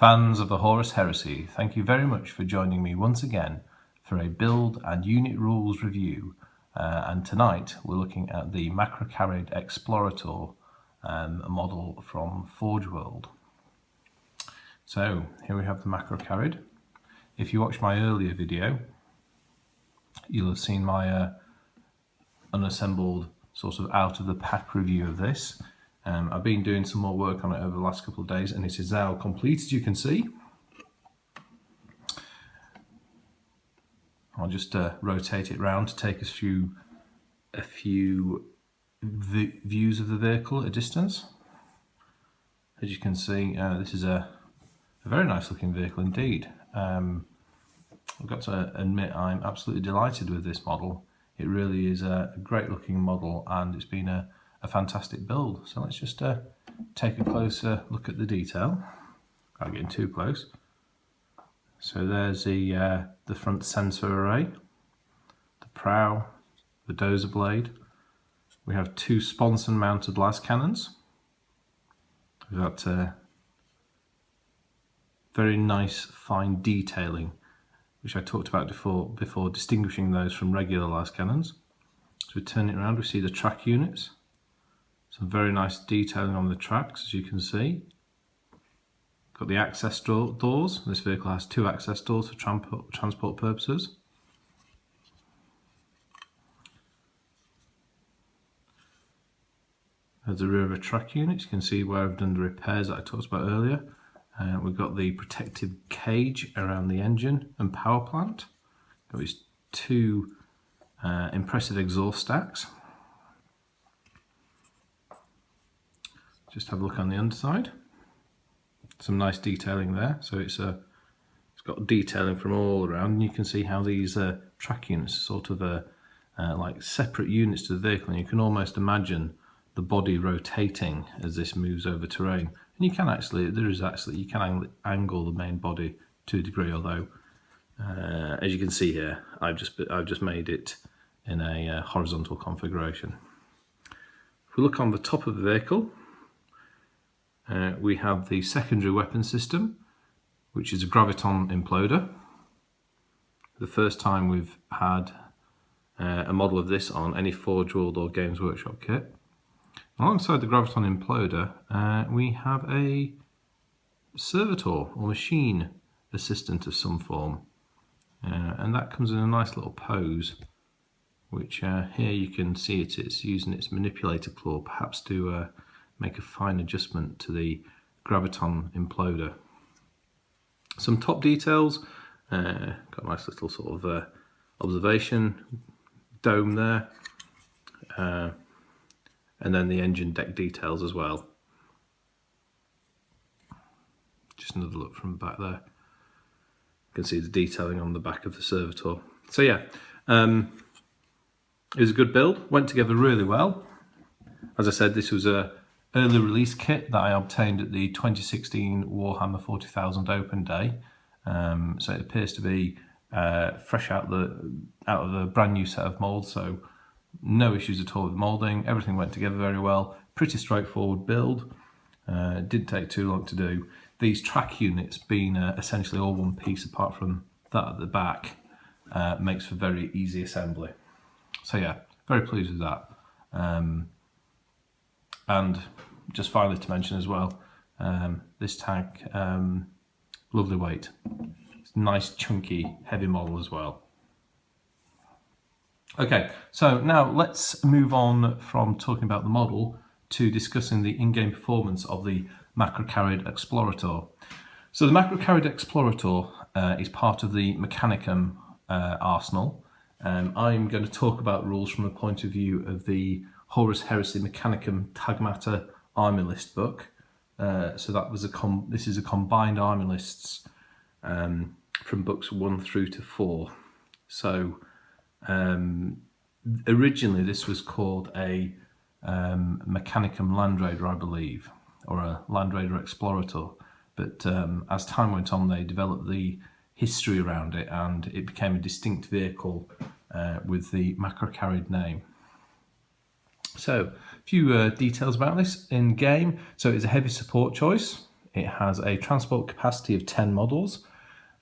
Fans of the Horus Heresy, thank you very much for joining me once again for a build and unit rules review. And tonight we're looking at the Macrocarid Explorator model from Forge World. So here we have the Macrocarid. If you watched my earlier video, you'll have seen my unassembled sort of out of the pack review of this. I've been doing some more work on it over the last couple of days and it is now complete, as you can see. I'll just rotate it round to take us through a few views of the vehicle at a distance. As you can see, this is a very nice looking vehicle indeed. I've got to admit I'm absolutely delighted with this model. It really is a great looking model and it's been a fantastic build. So let's just take a closer look at the detail. I'm getting too close. So there's the front sensor array, the prow, the dozer blade. We have two sponson mounted las cannons. We've got very nice fine detailing, which I talked about before distinguishing those from regular las cannons. So we turn it around, we see the track units. Some very nice detailing on the tracks, as you can see. Got the access doors. This vehicle has two access doors for transport purposes. There's the rear of a track unit. You can see where I've done the repairs that I talked about earlier. We've got the protective cage around the engine and power plant. Got these two impressive exhaust stacks. Just have a look on the underside. Some nice detailing there. So it's got detailing from all around, and you can see how these track units are sort of like separate units to the vehicle, and you can almost imagine the body rotating as this moves over terrain. And you can actually, you can angle the main body to a degree, although as you can see here, I've just made it in a horizontal configuration. If we look on the top of the vehicle, we have the secondary weapon system, which is a graviton imploder. The first time we've had a model of this on any Forge World or Games Workshop kit. Alongside the graviton imploder, we have a servitor or machine assistant of some form, and that comes in a nice little pose, which here you can see it's using its manipulator claw, perhaps to make a fine adjustment to the graviton imploder. Some top details, got a nice little sort of observation dome there, and then the engine deck details as well. Just another look from back there. You can see the detailing on the back of the servitor. So yeah, it was a good build, went together really well. As I said, this was a early release kit that I obtained at the 2016 Warhammer 40,000 Open Day. So it appears to be fresh out of the brand new set of molds, so no issues at all with moulding. Everything went together very well. Pretty straightforward build. It didn't take too long to do. These track units being essentially all one piece apart from that at the back makes for very easy assembly. So yeah, very pleased with that. And just finally to mention as well, this tank, lovely weight. It's a nice chunky heavy model as well. Okay, so now let's move on from talking about the model to discussing the in-game performance of the Macrocarid Explorator. So the Macrocarid Explorator is part of the Mechanicum arsenal. I'm going to talk about rules from the point of view of the Horus Heresy Mechanicum Tag Matter Army List book. So that was this is a combined army lists from books 1 through to 4. So originally this was called a Mechanicum Land Raider, I believe, or a Land Raider Explorator, but as time went on they developed the history around it and it became a distinct vehicle with the Macrocarid name. So a few details about this in game. So it's a heavy support choice. It has a transport capacity of 10 models.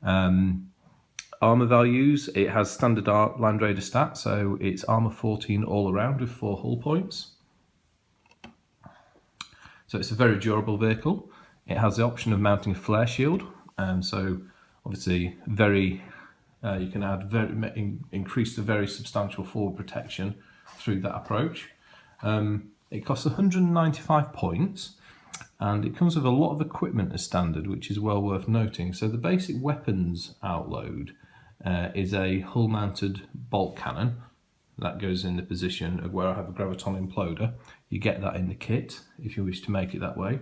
Armour values, it has standard Land Raider stats, so it's armour 14 all around with 4 hull points. So it's a very durable vehicle. It has the option of mounting a flare shield, so obviously you can increase the very substantial forward protection through that approach. It costs 195 points, and it comes with a lot of equipment as standard, which is well worth noting. So the basic weapons outload is a hull-mounted bolt cannon. That goes in the position of where I have a graviton imploder. You get that in the kit if you wish to make it that way.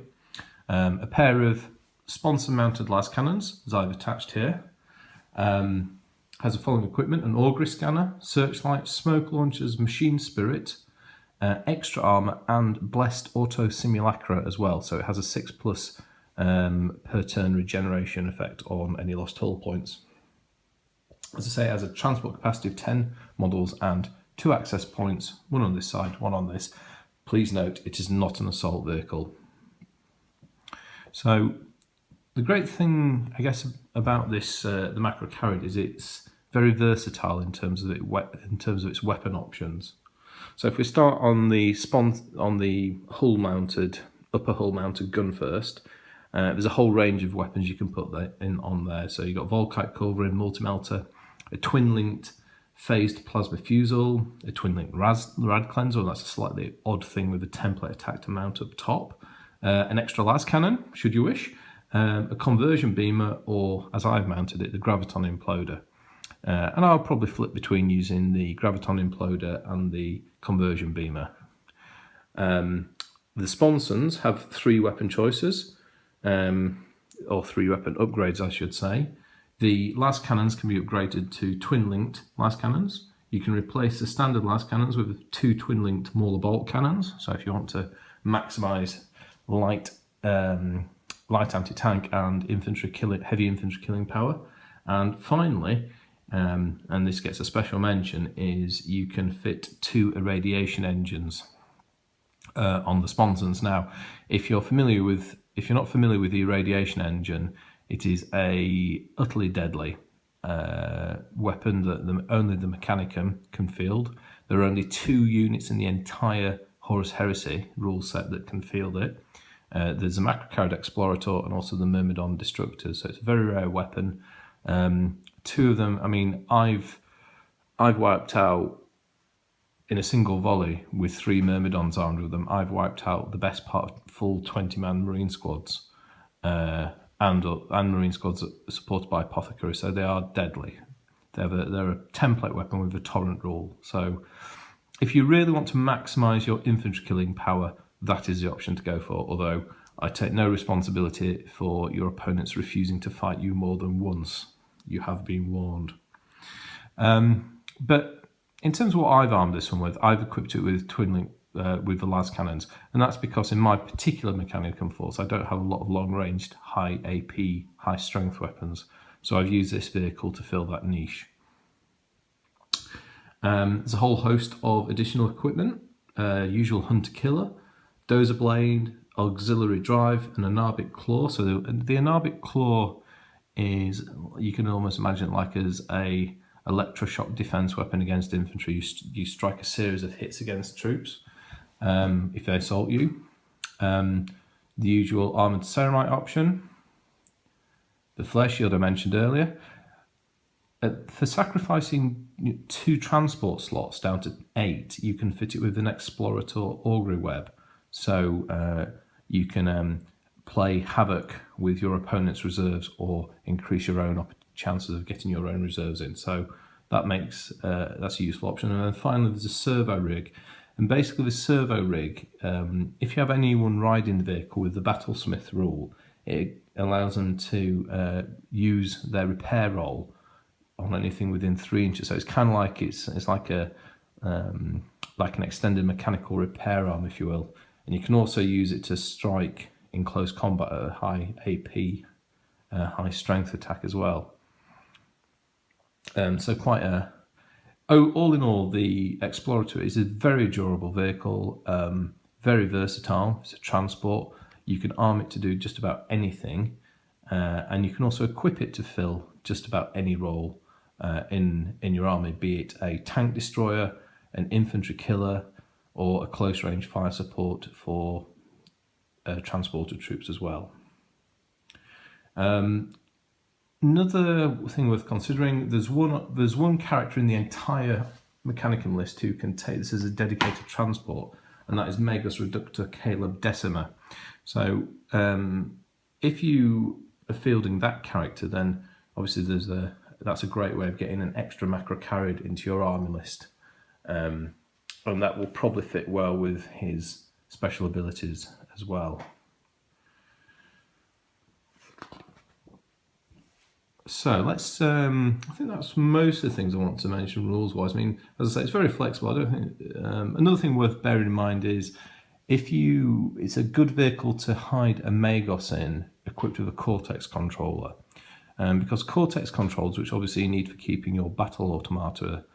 A pair of sponsor-mounted las cannons, as I've attached here. Has the following equipment: an augury scanner, searchlight, smoke launchers, machine spirit, extra armour, and blessed auto simulacra as well. So it has a 6+ per turn regeneration effect on any lost hull points. As I say, it has a transport capacity of 10 models and 2 access points, one on this side, one on this. Please note, it is not an assault vehicle. So the great thing, I guess, about this, the Macrocarid, is it's very versatile in terms of its weapon options. So if we start on the upper hull mounted gun first, there's a whole range of weapons you can put on there. So you've got Volkite culverin, multi-melter, a twin-linked phased plasma fusel, a twin-linked rad cleanser, that's a slightly odd thing with a template attack to mount up top, an extra las cannon, should you wish, a conversion beamer, or, as I've mounted it, the graviton imploder. And I'll probably flip between using the graviton imploder and the conversion beamer. The sponsons have 3 weapon choices, or 3 weapon upgrades, I should say. The las cannons can be upgraded to twin-linked las cannons. You can replace the standard las cannons with 2 twin-linked Mauler bolt cannons. So if you want to maximise light anti-tank and heavy infantry killing power. And finally, and this gets a special mention, is you can fit 2 irradiation engines on the sponsons. Now, if you're not familiar with the irradiation engine, it is a utterly deadly weapon that only the Mechanicum can field. There are only 2 units in the entire Horus Heresy rule set that can field it. There's a Macrocarid Explorator and also the Myrmidon Destructors, so it's a very rare weapon. 2 of them, I mean, I've wiped out, in a single volley with 3 Myrmidons armed with them, I've wiped out the best part of full 20-man Marine squads, and Marine squads supported by Apothecary, so they are deadly. They're a template weapon with a torrent rule. So if you really want to maximise your infantry killing power, that is the option to go for, although I take no responsibility for your opponents refusing to fight you more than once. You have been warned. But in terms of what I've armed this one with, I've equipped it with twin-link with the las cannons, and that's because in my particular Mechanicum force I don't have a lot of long-ranged, high AP, high-strength weapons, so I've used this vehicle to fill that niche. There's a whole host of additional equipment, usual hunter-killer, dozer blade, auxiliary drive, and Anarbic claw. So the Anarbic claw is, you can almost imagine it like as a electroshock defense weapon against infantry. You strike a series of hits against troops if they assault you. The usual armoured ceramite option. The flare shield I mentioned earlier. For sacrificing 2 transport slots down to 8, you can fit it with an Explorator augury web. So you can play havoc with your opponent's reserves or increase your own chances of getting your own reserves in. So that's a useful option. And then finally, there's a Servo Rig. And basically, the Servo Rig, if you have anyone riding the vehicle with the Battlesmith rule, it allows them to use their repair roll on anything within 3 inches. So it's kind of like it's like an extended mechanical repair arm, if you will. And you can also use it to strike in close combat at a high AP, high strength attack as well. So quite a... all in all, the Explorator is a very durable vehicle, very versatile. It's a transport. You can arm it to do just about anything, and you can also equip it to fill just about any role in your army, be it a tank destroyer, an infantry killer, or a close range fire support for transporter troops as well. Another thing worth considering, there's one character in the entire Mechanicum list who can take this as a dedicated transport, and that is Magos Reductor Caleb Decima. So if you are fielding that character, then obviously that's a great way of getting an extra Macrocarid into your army list, and that will probably fit well with his special abilities as well. So let's, I think that's most of the things I want to mention rules-wise. I mean, as I say, it's very flexible. I don't think, another thing worth bearing in mind is it's a good vehicle to hide a Magos in, equipped with a Cortex controller. Because Cortex controls, which obviously you need for keeping your battle automata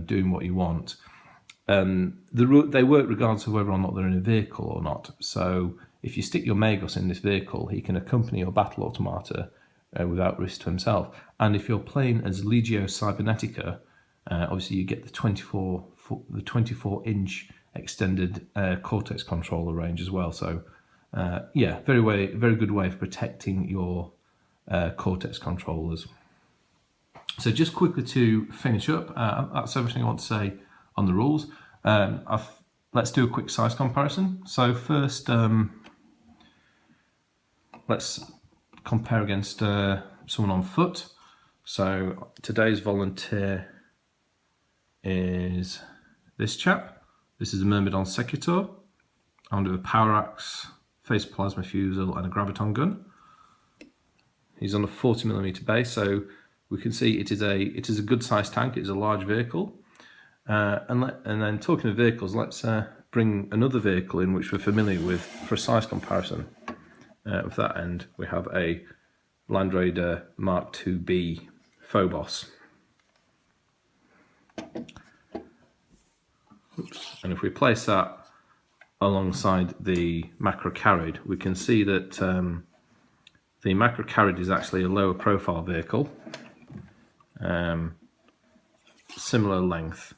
doing what you want, they work regardless of whether or not they're in a vehicle or not. So if you stick your Magos in this vehicle, he can accompany your battle automata without risk to himself. And if you're playing as Legio Cybernetica, obviously you get the 24-inch extended Cortex controller range as well. So yeah, very good way of protecting your Cortex controllers. So just quickly to finish up, that's everything I want to say on the rules. Let's do a quick size comparison. So first, let's compare against someone on foot. So today's volunteer is this chap. This is a Myrmidon Secutor, armed with a power axe, phase plasma fusel, and a graviton gun. He's on a 40mm base, so we can see it is a good sized tank. It is a large vehicle. And then talking of vehicles, let's bring another vehicle in which we're familiar with for a size comparison. With that end, we have a Land Raider Mark IIB Phobos. Oops. And if we place that alongside the Macrocarid, we can see that the Macrocarid is actually a lower profile vehicle, similar length,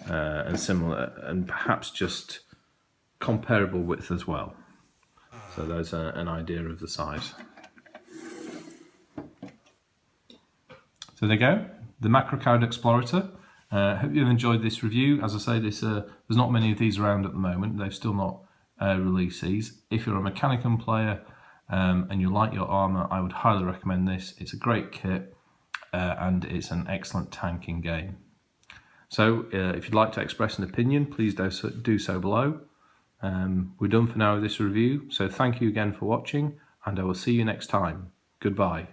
and perhaps just comparable width as well. So there's an idea of the size. So there you go, the Macrocarid Explorator. Hope you've enjoyed this review. As I say, there's not many of these around at the moment. They've still not released these. If you're a Mechanicum player and you like your armour, I would highly recommend this. It's a great kit and it's an excellent tanking game. So if you'd like to express an opinion, please do so below. We're done for now with this review, so thank you again for watching, and I will see you next time. Goodbye.